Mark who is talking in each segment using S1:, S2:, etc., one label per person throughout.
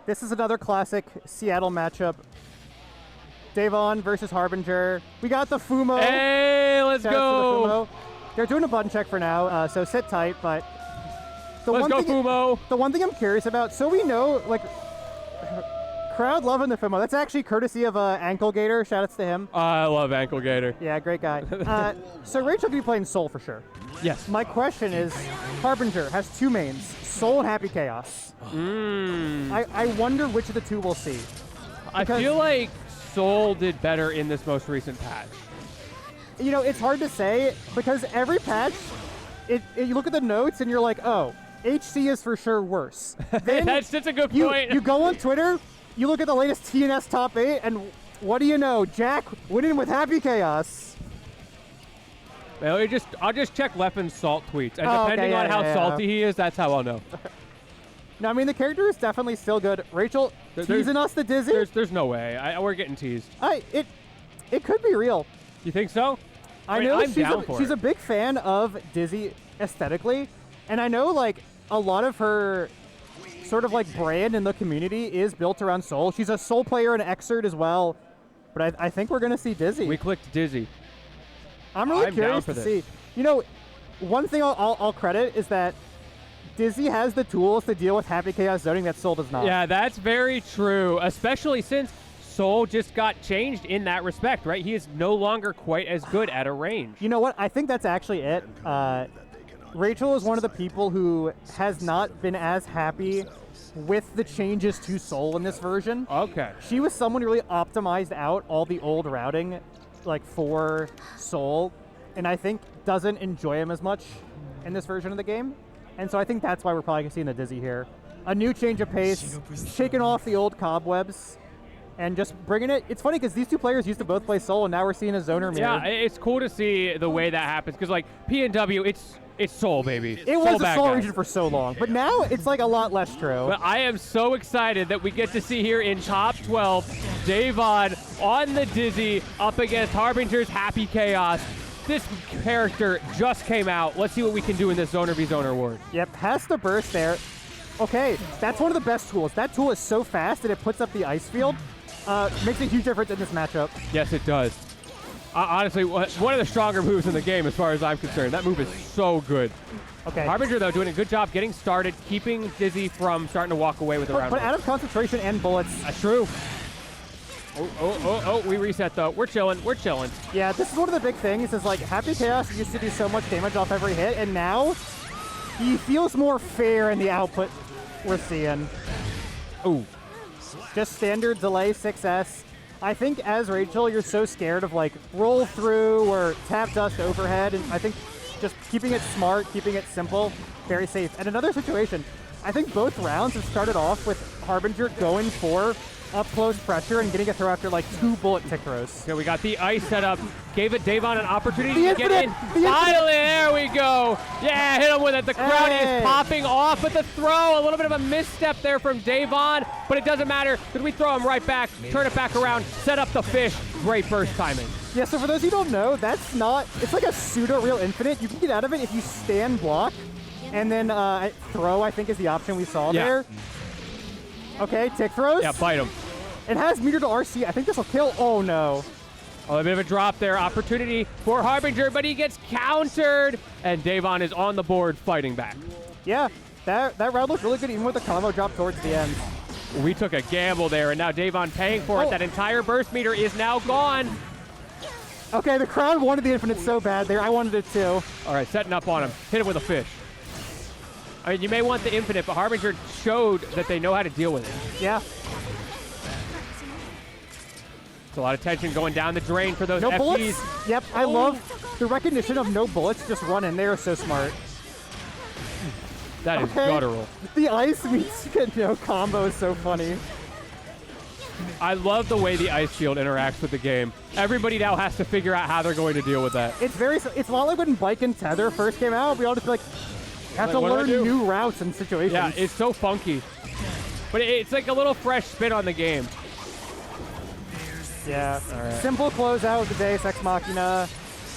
S1: This is another classic Seattle matchup. Deyvonn versus Harbinger. We got the Fumo.
S2: Hey, let's
S1: Shout out
S2: go.
S1: to the Fumo. They're doing a button check for now, so sit tight, but
S2: Let's go, Fumo.
S1: The one thing I'm curious about, so we know, like, crowd loving the Fumo. That's actually courtesy of Ankle Gator. Shout outs to him.
S2: I love Ankle Gator.
S1: Yeah, great guy. So Rachel could be playing Soul for sure.
S2: Yes.
S1: My question is, Harbinger has two mains, Soul and Happy Chaos. I wonder which of the two we'll see.
S2: I feel like Soul did better in this most recent patch.
S1: You know, it's hard to say because every patch, you look at the notes and you're like, oh, HC is for sure worse. Then
S2: That's a good point.
S1: You go on Twitter, you look at the latest TNS top 8, and what do you know? Jack winning with Happy Chaos.
S2: Well, I'll just check Leffen's salt tweets, and
S1: Oh, okay,
S2: depending on how salty he is, that's how I'll know.
S1: No, I mean, the character is definitely still good. Rachel teasing us the Dizzy?
S2: There's no way. We're getting teased.
S1: It could be real.
S2: You think so?
S1: I know
S2: I'm down for
S1: she's
S2: it.
S1: a big fan of Dizzy aesthetically, and I know like a lot of her sort of like brand in the community is built around Soul. She's a Soul player and Xrd as well, but I think we're gonna see Dizzy.
S2: We clicked Dizzy.
S1: I'm really curious to see. You know, one thing I'll credit is that Dizzy has the tools to deal with Happy Chaos zoning that Soul does not.
S2: Yeah, that's very true, especially since Soul just got changed in that respect, right? He is no longer quite as good at a range.
S1: You know what? I think that's actually it. Rachel is one of the people who has not been as happy with the changes to Soul in this version.
S2: Okay.
S1: She was someone who really optimized out all the old routing like for Soul, and I think doesn't enjoy him as much in this version of the game. And so I think that's why we're probably seeing the Dizzy here. A new change of pace, shaking off the old cobwebs, and just bringing it. It's funny because these two players used to both play Soul, and now we're seeing a zoner mirror.
S2: Yeah, it's cool to see the way that happens because like PNW, it's Soul, baby.
S1: It was a Soul region for so long, but now it's like a lot less true.
S2: But I am so excited that we get to see here in top 12, Deyvonn on the Dizzy up against Harbinger's Happy Chaos. This character just came out. Let's see what we can do in this Zoner v Zoner award.
S1: Yep, has the burst there. Okay, that's one of the best tools. That tool is so fast that it puts up the ice field. Makes a huge difference in this matchup.
S2: Yes, it does. Honestly, one of the stronger moves in the game as far as I'm concerned. That move is so good.
S1: Okay.
S2: Harbinger, though, doing a good job getting started, keeping Dizzy from starting to walk away with the round.
S1: But out of concentration and bullets.
S2: That's true. Oh, we reset, though. We're chilling.
S1: Yeah, this is one of the big things is like Happy Chaos used to do so much damage off every hit, and now he feels more fair in the output we're seeing.
S2: Ooh.
S1: Just standard delay 6S. I think as Rachel, you're so scared of like roll through or tap dust overhead, and I think just keeping it smart, keeping it simple, very safe. And another situation, I think both rounds have started off with Harbinger going for up close pressure and getting a throw after like 2 bullet tick throws.
S2: So we got the ice set up, gave it Deyvonn an opportunity to get in.
S1: The
S2: Finally, there we go. Yeah, hit him with it. The crowd is popping off with the throw. A little bit of a misstep there from Deyvonn, but it doesn't matter because we throw him right back, turn it back around, set up the fish. Great burst timing.
S1: Yeah, so for those who don't know, that's not, it's like a pseudo-real infinite. You can get out of it if you stand block, and then throw, I think, is the option we saw there. Okay, tick throws.
S2: Yeah, bite him.
S1: It has meter to RC. I think this will kill. Oh, no.
S2: A little bit of a drop there. Opportunity for Harbinger, but he gets countered, and Deyvonn is on the board fighting back.
S1: Yeah, that round looked really good, even with the combo drop towards the end.
S2: We took a gamble there, and now Deyvonn paying for it. That entire burst meter is now gone.
S1: Okay, the crowd wanted the infinite so bad there. I wanted it too.
S2: All right, setting up on him. Hit him with a fish. I mean, you may want the infinite, but Harbinger showed that they know how to deal with it.
S1: Yeah.
S2: It's a lot of tension going down the drain for those
S1: No
S2: FPs.
S1: bullets? Yep, I love the recognition of no bullets. Just run in there. So smart.
S2: That is guttural.
S1: The ice meets no combo is so funny.
S2: I love the way the ice field interacts with the game. Everybody now has to figure out how they're going to deal with that.
S1: It's a lot like when Bike and Tether first came out. We all just like have to learn new routes and situations.
S2: Yeah, it's so funky. But it's like a little fresh spin on the game.
S1: Yeah.
S2: All right.
S1: Simple closeout of the Deus Ex Machina.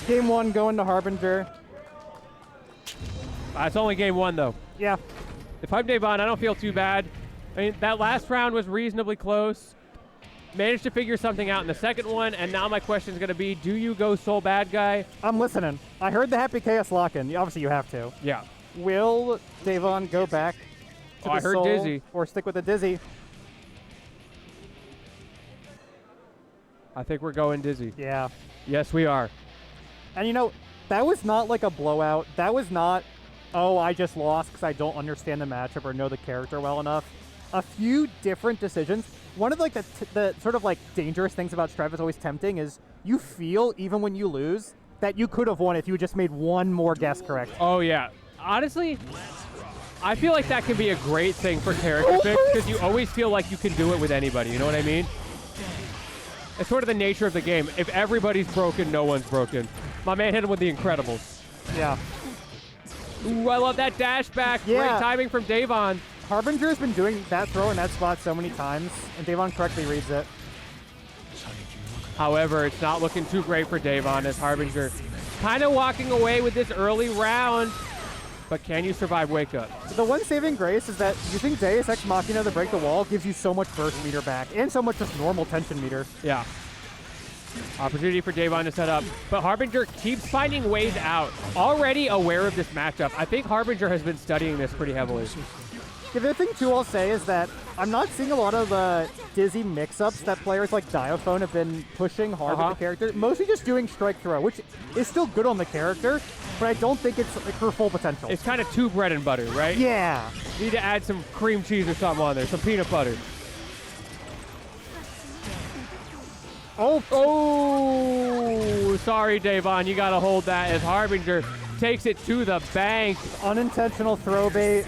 S1: Game 1 going to Harbinger.
S2: It's only game 1, though.
S1: Yeah.
S2: If I'm Deyvonn, I don't feel too bad. I mean, that last round was reasonably close. Managed to figure something out in the second one, and now my question is going to be, do you go Soul Bad Guy?
S1: I'm listening. I heard the Happy Chaos lock-in. Obviously, you have to.
S2: Yeah.
S1: Will Deyvonn go back to
S2: I
S1: the
S2: heard
S1: Soul
S2: Dizzy.
S1: or stick with the Dizzy?
S2: I think we're going Dizzy.
S1: Yeah.
S2: Yes, we are.
S1: And you know, that was not like a blowout. That was not, oh, I just lost because I don't understand the matchup or know the character well enough. A few different decisions. One of like the sort of like dangerous things about Strive is always tempting is you feel, even when you lose, that you could have won if you just made one more guess correct.
S2: Oh, yeah. Honestly, I feel like that can be a great thing for character picks because you always feel like you can do it with anybody. You know what I mean? It's sort of the nature of the game. If everybody's broken, no one's broken. My man hit him with the Incredibles.
S1: Yeah.
S2: Ooh, I love that dash back.
S1: Yeah.
S2: Great timing from Deyvonn.
S1: Harbinger has been doing that throw in that spot so many times, and Deyvonn correctly reads it.
S2: However, it's not looking too great for Deyvonn as Harbinger kind of walking away with this early round. But can you survive Wake Up?
S1: The one saving grace is that using Deus Ex Machina to break the wall gives you so much burst meter back, and so much just normal tension meter.
S2: Yeah. Opportunity for Deyvonn to set up, but Harbinger keeps finding ways out. Already aware of this matchup. I think Harbinger has been studying this pretty heavily.
S1: The other thing, too, I'll say is that I'm not seeing a lot of the Dizzy mix-ups that players like Deyvonn have been pushing hard with the character. Mostly just doing strike throw, which is still good on the character, but I don't think it's like her full potential.
S2: It's kind of too bread and butter, right?
S1: Yeah.
S2: You need to add some cream cheese or something on there, some peanut butter. Oh, sorry, Deyvonn. You got to hold that as Harbinger takes it to the bank.
S1: Unintentional throw bait.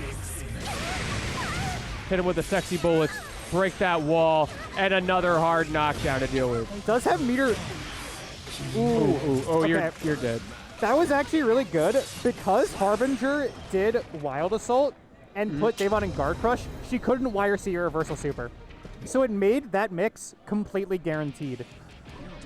S2: Hit him with the sexy bullets, break that wall, and another hard knockdown to deal with.
S1: Does have meter.
S2: Oh,
S1: okay.
S2: you're dead.
S1: That was actually really good because Harbinger did Wild Assault and put Deyvonn in Guard Crush. She couldn't YRC a reversal super. So it made that mix completely guaranteed.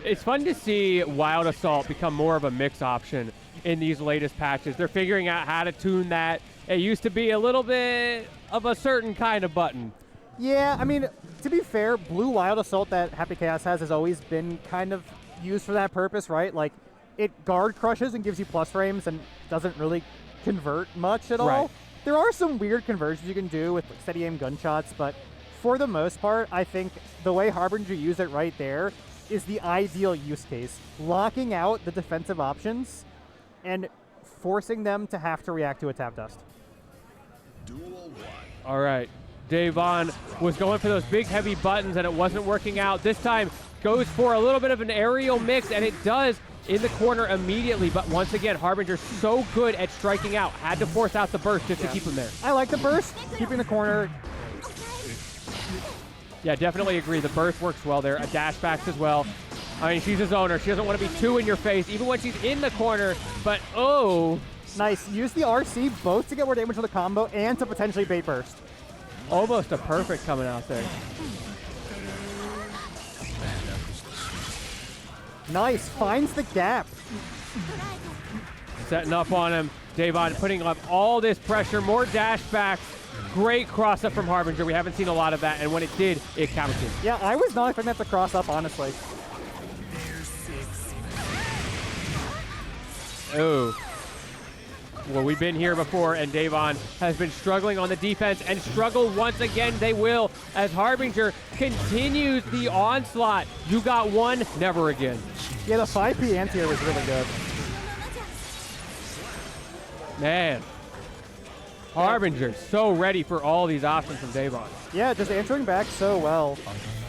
S2: It's fun to see Wild Assault become more of a mix option in these latest patches. They're figuring out how to tune that. It used to be a little bit of a certain kind of button.
S1: Yeah, I mean, to be fair, Blue Wild Assault that Happy Chaos has always been kind of used for that purpose, right? Like, it guard crushes and gives you plus frames and doesn't really convert much at all.
S2: Right.
S1: There are some weird conversions you can do with steady aim gunshots, but for the most part, I think the way Harbinger used it right there is the ideal use case. Locking out the defensive options and forcing them to have to react to a tap dust.
S2: All right. Deyvonn was going for those big, heavy buttons, and it wasn't working out. This time, goes for a little bit of an aerial mix, and it does in the corner immediately. But once again, Harbinger's so good at striking out. Had to force out the burst just to keep him there.
S1: I like the burst, keeping the corner.
S2: Yeah, definitely agree. The burst works well there. A dash backs as well. I mean, she's a zoner. She doesn't want to be too in your face, even when she's in the corner. But, oh.
S1: Nice. Use the RC both to get more damage with the combo and to potentially bait burst.
S2: Almost a perfect coming out there.
S1: Nice. Finds the gap.
S2: Setting up on him. Deyvonn putting up all this pressure. More dash backs. Great cross up from Harbinger. We haven't seen a lot of that, and when it did, it counted.
S1: Yeah, I was not expecting that to cross up, honestly.
S2: Oh. Well, we've been here before, and Deyvonn has been struggling on the defense, and struggle once again they will, as Harbinger continues the onslaught. You got one, never again.
S1: Yeah, the 5P anti-air was really good.
S2: Man. Harbinger so ready for all these options from Deyvonn.
S1: Yeah, just answering back so well.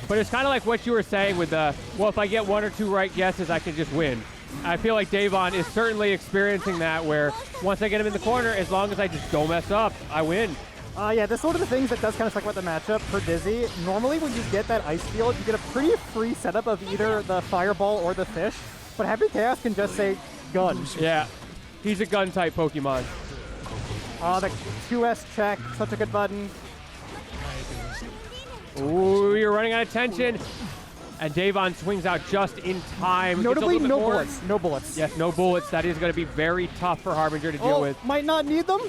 S2: But it's kind of like what you were saying with the, well, if I get one or two right guesses, I can just win. I feel like Deyvonn is certainly experiencing that, where once I get him in the corner, as long as I just don't mess up, I win.
S1: Yeah, that's one of the things that does kind of suck about the matchup for Dizzy. Normally when you get that ice field, you get a pretty free setup of either the fireball or the fish, but Happy Chaos can just say gun.
S2: Yeah, he's a gun-type Pokemon.
S1: The 2S check, such a good button.
S2: Ooh, you're running out of tension. And Deyvonn swings out just in time.
S1: Notably, no bullets. No bullets.
S2: Yes, no bullets. That is going to be very tough for Harbinger to deal with.
S1: Might not need them.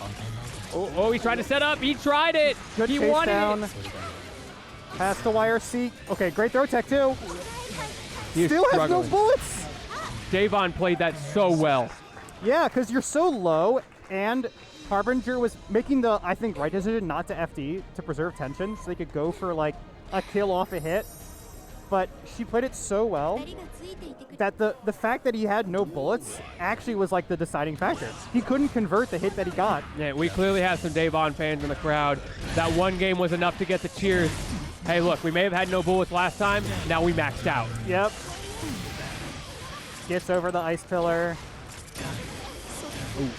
S2: Oh, he's trying to set up. He tried it.
S1: Good
S2: he
S1: chase
S2: wanted
S1: down.
S2: it.
S1: Pass to YRC. Okay, great throw tech too.
S2: He is
S1: Still has no
S2: struggling.
S1: bullets.
S2: Deyvonn played that so well.
S1: Yeah, because you're so low, and Harbinger was making the, I think, right decision not to FD to preserve tension, so they could go for like a kill off a hit. But she played it so well that the fact that he had no bullets actually was like the deciding factor. He couldn't convert the hit that he got.
S2: Yeah, we clearly have some Deyvonn fans in the crowd. That one game was enough to get the cheers. Hey, look, we may have had no bullets last time. Now we maxed out.
S1: Yep. Gets over the ice pillar.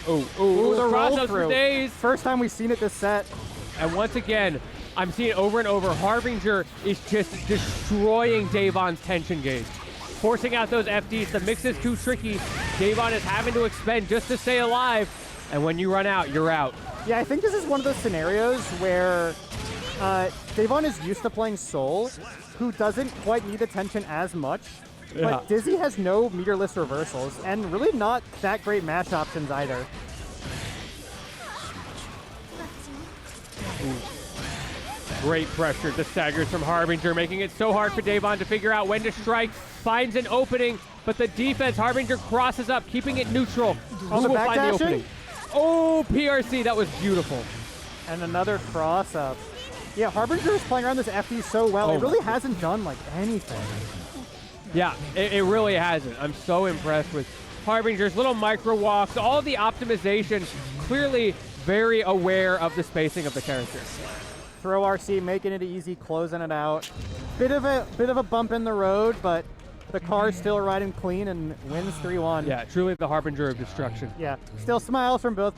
S2: Ooh,
S1: the roll
S2: crossups
S1: through.
S2: for days.
S1: First time we've seen it this set.
S2: And once again, I'm seeing it over and over. Harbinger is just destroying Deyvonn's tension gauge. Forcing out those FDs. The mix is too tricky. Deyvonn is having to expend just to stay alive. And when you run out, you're out.
S1: Yeah, I think this is one of those scenarios where Deyvonn is used to playing Soul, who doesn't quite need attention as much.
S2: Yeah.
S1: But Dizzy has no meterless reversals, and really not that great match options either.
S2: Great pressure. The staggers from Harbinger, making it so hard for Deyvonn to figure out when to strike. Finds an opening, but the defense, Harbinger crosses up, keeping it neutral.
S1: On
S2: Who
S1: the
S2: will find the
S1: backdashing?
S2: opening? Oh, PRC, that was beautiful.
S1: And another cross up. Yeah, Harbinger is playing around this FD so well.
S2: Oh
S1: It really
S2: my
S1: hasn't done like anything.
S2: Yeah, it really hasn't. I'm so impressed with Harbinger's little micro walks, all the optimization, clearly very aware of the spacing of the character.
S1: Throw RC, making it easy, closing it out. Bit of a bump in the road, but the car's still riding clean and wins 3-1.
S2: Yeah, truly the Harbinger of destruction.
S1: Yeah, still smiles from both